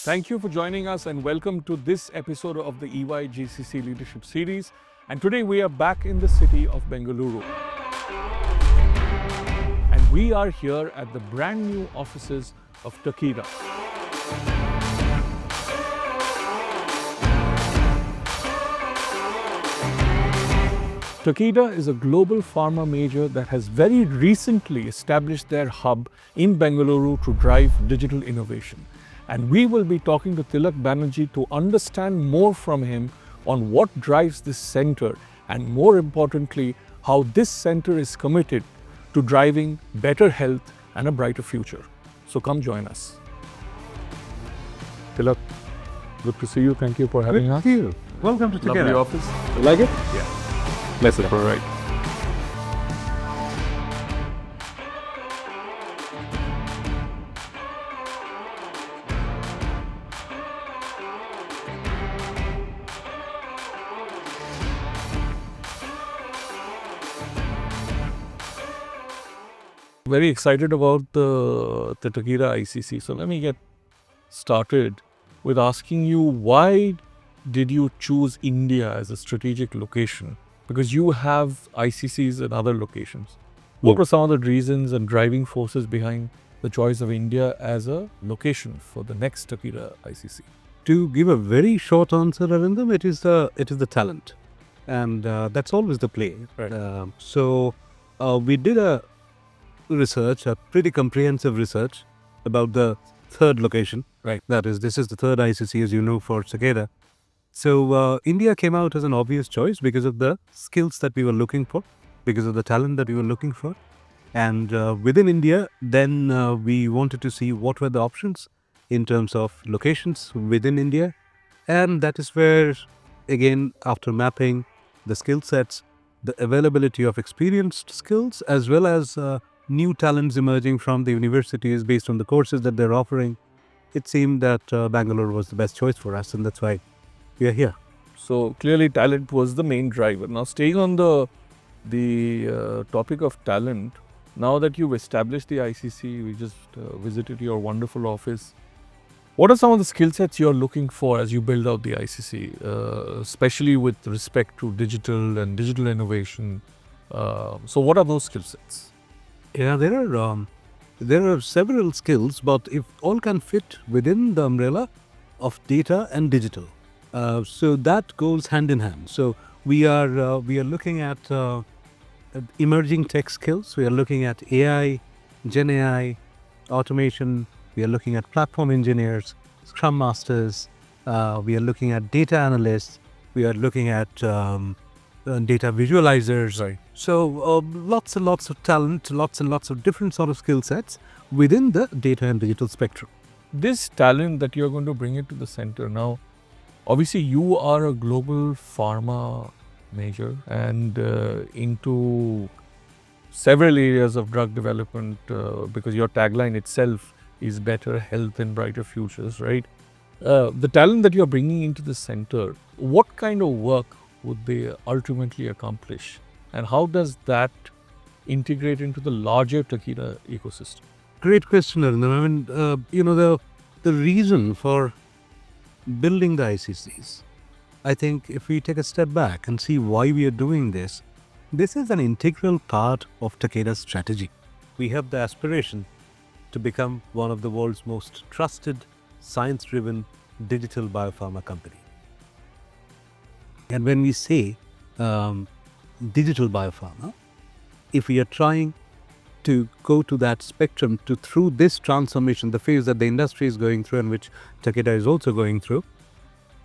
Thank you for joining us and welcome to this episode of the EY GCC Leadership Series. And today we are back in the city of Bengaluru. And we are here at the brand new offices of Takeda. Takeda is a global pharma major that has very recently established their hub in Bengaluru to drive digital innovation. And we will be talking to Tilak Banerjee to understand more from him on what drives this center and, more importantly, how this center is committed to driving better health and a brighter future. So come join us. Tilak, good to see you. Thank you for having us. Thank you. Welcome to Takeda. Lovely office. You like it? Yeah. Let's go. All right. Very excited about the Takeda ICC. So let me get started with asking you, why did you choose India as a strategic location? Because you have ICCs in other locations. What were some of the reasons and driving forces behind the choice of India as a location for the next Takeda ICC? To give a very short answer, Arindam, it is the talent, and that's always the play. Right. So we did a pretty comprehensive research about the third location. Right. That is, this is the third ICC, as you know, for Takeda. So India came out as an obvious choice because of the skills that we were looking for, because of the talent that we were looking for. And within India, then we wanted to see what were the options in terms of locations within India. And that is where, again, after mapping the skill sets, the availability of experienced skills, as well as new talents emerging from the universities based on the courses that they're offering, it seemed that Bangalore was the best choice for us, and that's why we are here. So clearly talent was the main driver. Now staying on the topic of talent, now that you've established the ICC, we just visited your wonderful office. What are some of the skill sets you're looking for as you build out the ICC, especially with respect to digital and digital innovation? So what are those skill sets? Yeah, there are several skills, but if all can fit within the umbrella of data and digital. So that goes hand in hand. So we are looking at emerging tech skills. We are looking at AI, Gen AI, automation. We are looking at platform engineers, Scrum Masters. We are looking at data analysts. We are looking at data visualizers. Right. So lots and lots of talent, lots and lots of different sort of skill sets within the data and digital spectrum. This talent that you're going to bring into the center now, obviously you are a global pharma major and into several areas of drug development because your tagline itself is better health and brighter futures, right? The talent that you're bringing into the center, what kind of work would they ultimately accomplish? And how does that integrate into the larger Takeda ecosystem? Great question, Arindam. I mean, the reason for building the ICCs, I think if we take a step back and see why we are doing this is an integral part of Takeda's strategy. We have the aspiration to become one of the world's most trusted, science-driven digital biopharma company. And when we say digital biopharma, if we are trying to go to that spectrum through this transformation, the phase that the industry is going through and which Takeda is also going through,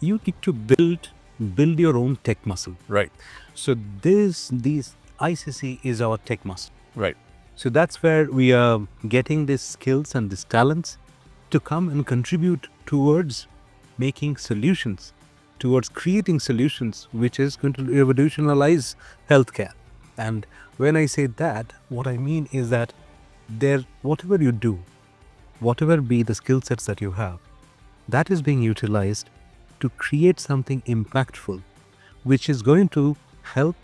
you need to build your own tech muscle. Right. So these ICC is our tech muscle. Right. So that's where we are getting these skills and these talents to come and contribute towards making solutions, towards creating solutions, which is going to revolutionize healthcare. And when I say that, what I mean is that whatever you do, whatever be the skill sets that you have, that is being utilized to create something impactful, which is going to help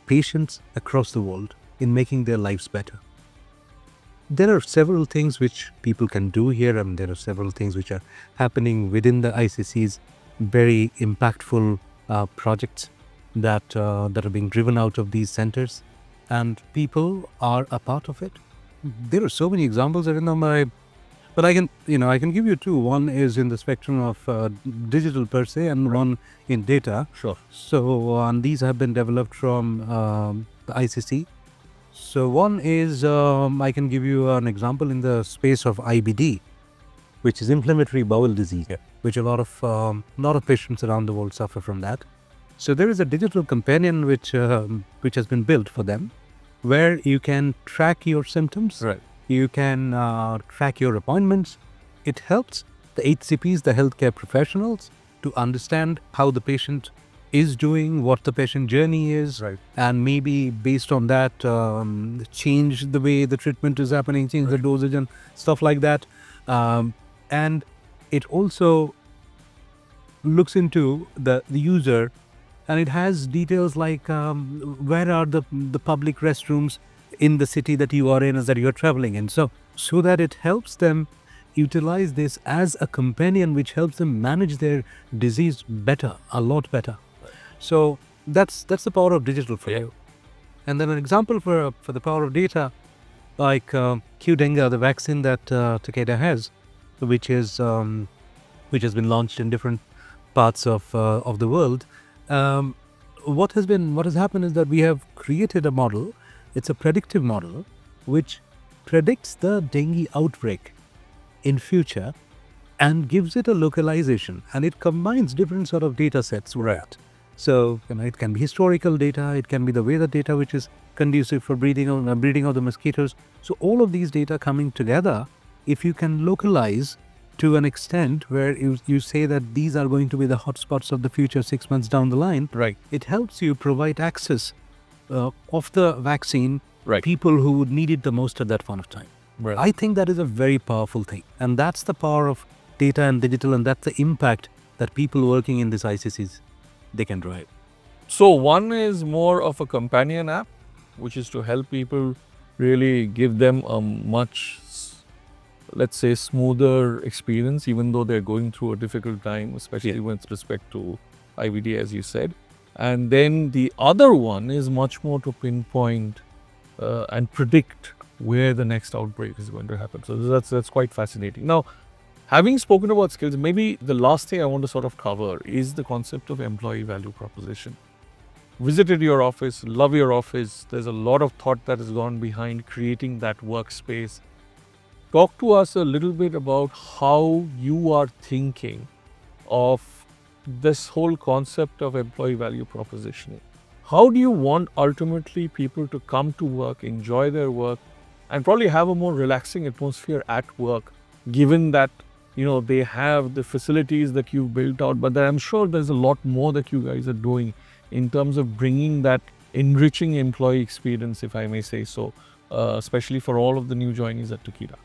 patients across the world in making their lives better. there are several things which people can do here, and there are several things which are happening within the ICC's very impactful projects that are being driven out of these centers, and people are a part of it. There are so many examples, Arindam, but I can give you two. One is in the spectrum of digital per se, and one in data. Sure. So and these have been developed from the ICC. So one is I can give you an example in the space of IBD, which is inflammatory bowel disease, which a lot of patients around the world suffer from that. So there is a digital companion which has been built for them, where you can track your symptoms. Right. You can track your appointments. It helps the HCPs, the healthcare professionals, to understand how the patient is doing, what the patient journey is, Right. and maybe based on that, change the way the treatment is happening, change the dosage and stuff like that. And it also looks into the user, and it has details like where are the public restrooms in the city that you are in, as that you are traveling in, so that it helps them utilize this as a companion which helps them manage their disease better, a lot better. So that's the power of digital for you. And then an example for the power of data, like Qdenga, the vaccine that Takeda has, which has been launched in different parts of the world. What has happened is that we have created a model. It's a predictive model which predicts the dengue outbreak in future and gives it a localization, and it combines different sort of data sets. Right. So it can be historical data, it can be the weather data which is conducive for breeding of the mosquitoes. So all of these data coming together, if you can localize to an extent where you say that these are going to be the hotspots of the future 6 months down the line, Right. it helps you provide access of the vaccine Right. people who would need it the most at that point of time. Right. I think that is a very powerful thing, and that's the power of data and digital, and that's the impact that people working in these ICCs, they can drive. So one is more of a companion app, which is to help people really give them a much, let's say, smoother experience, even though they're going through a difficult time, especially with respect to IBD, as you said. And then the other one is much more to pinpoint and predict where the next outbreak is going to happen. So that's quite fascinating. Now, having spoken about skills, maybe the last thing I want to sort of cover is the concept of employee value proposition. Visited your office, love your office. There's a lot of thought that has gone behind creating that workspace. Talk to us a little bit about how you are thinking of this whole concept of employee value proposition. How do you want ultimately people to come to work, enjoy their work, and probably have a more relaxing atmosphere at work, given that they have the facilities that you've built out, but I'm sure there's a lot more that you guys are doing in terms of bringing that enriching employee experience, if I may say so, especially for all of the new joinees at Takeda.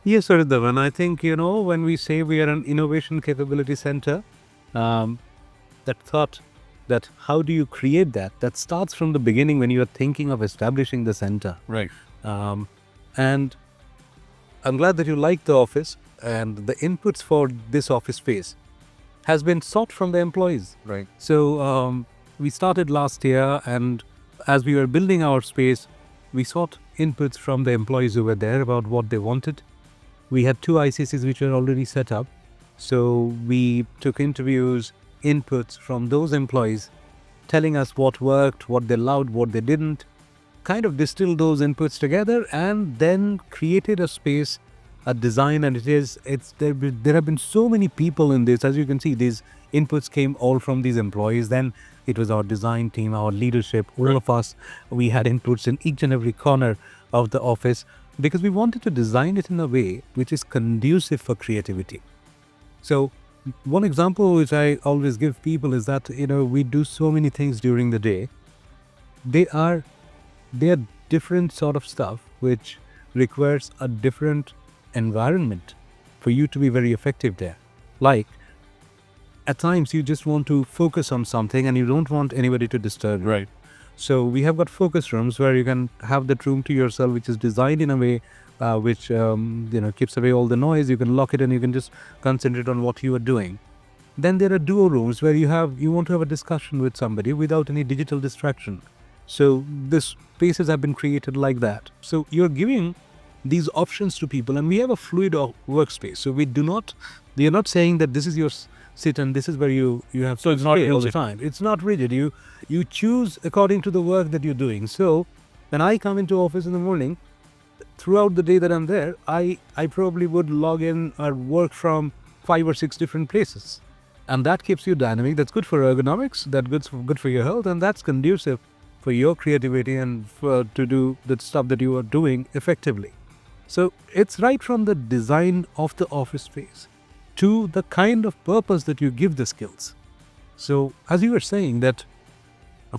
Yes, Arindam, and I think, when we say we are an innovation capability center, that thought that how do you create that starts from the beginning when you are thinking of establishing the center. Right. And I'm glad that you like the office, and the inputs for this office space has been sought from the employees. Right. So we started last year, and as we were building our space, we sought inputs from the employees who were there about what they wanted. We had 2 ICCs which were already set up. So we took interviews, inputs from those employees, telling us what worked, what they loved, what they didn't, kind of distilled those inputs together, and then created a space, a design. And there have been so many people in this. As you can see, these inputs came all from these employees. Then it was our design team, our leadership, all of us. We had inputs in each and every corner of the office, because we wanted to design it in a way which is conducive for creativity. So one example which I always give people is that, we do so many things during the day. They are different sort of stuff which requires a different environment for you to be very effective there. Like, at times you just want to focus on something and you don't want anybody to disturb you. Right. So we have got focus rooms where you can have that room to yourself, which is designed in a way which keeps away all the noise. You can lock it and you can just concentrate on what you are doing. Then there are duo rooms where you want to have a discussion with somebody without any digital distraction. So the spaces have been created like that. So you're giving these options to people, and we have a fluid workspace. So we are not saying that this is your sit and this is where you have. So it's not all the rigid. time. It's not rigid. You choose according to the work that you're doing. So when I come into office in the morning, throughout the day that I'm there, I probably would log in or work from 5 or 6 different places. And that keeps you dynamic. That's good for ergonomics. That's good for your health. And that's conducive for your creativity and to do the stuff that you are doing effectively. So it's right from the design of the office space to the kind of purpose that you give the skills. So as you were saying that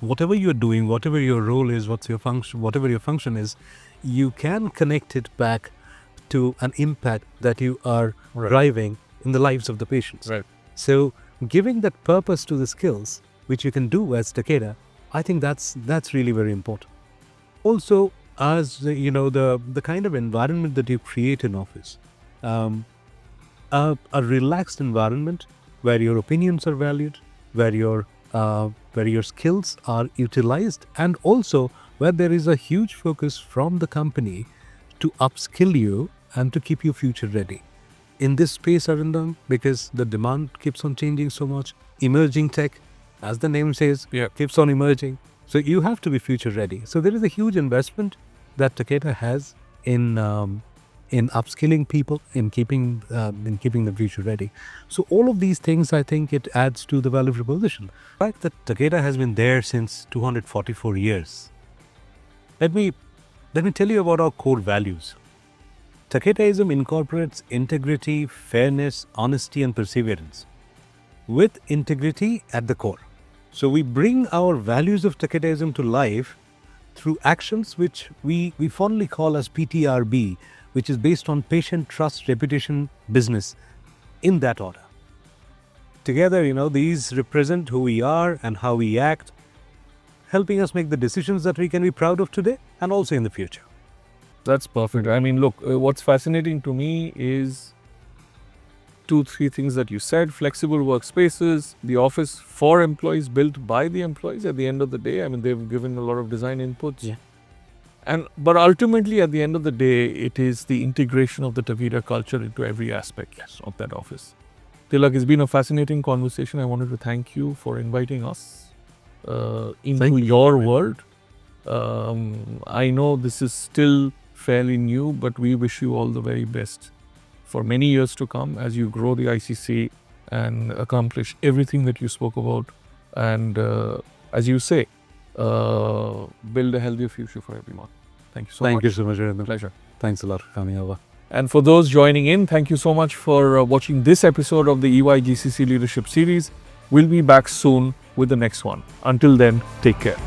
whatever you're doing, whatever your role is, whatever your function is, you can connect it back to an impact that you are driving in the lives of the patients. Right. So giving that purpose to the skills, which you can do as Takeda, I think that's really very important. Also, as the kind of environment that you create in office, a relaxed environment where your opinions are valued, where your skills are utilized, and also where there is a huge focus from the company to upskill you and to keep you future ready. In this space, Arindam, because the demand keeps on changing so much, emerging tech, as the name says, keeps on emerging. So you have to be future ready. So there is a huge investment that Takeda has in upskilling people, in keeping them future ready. So all of these things, I think it adds to the value proposition. The fact that Takeda has been there since 244 years. Let me tell you about our core values. Takedaism incorporates integrity, fairness, honesty, and perseverance, with integrity at the core. So we bring our values of Takedaism to life through actions which we fondly call as PTRB, which is based on patient trust, reputation, business, in that order. Together, these represent who we are and how we act, helping us make the decisions that we can be proud of today and also in the future. That's perfect. I mean, look, what's fascinating to me is 2-3 things that you said: flexible workspaces, the office for employees, built by the employees at the end of the day. I mean, they've given a lot of design inputs. Yeah. But ultimately, at the end of the day, it is the integration of the Takeda culture into every aspect of that office. Tilak, it's been a fascinating conversation. I wanted to thank you for inviting us into your world. I know this is still fairly new, but we wish you all the very best for many years to come as you grow the ICC and accomplish everything that you spoke about. And as you say, build a healthier future for everyone. Thank you so much. Thank you so much, Arindam. Pleasure. Thanks a lot for coming over. And for those joining in, thank you so much for watching this episode of the EY GCC Leadership Series. We'll be back soon with the next one. Until then, take care.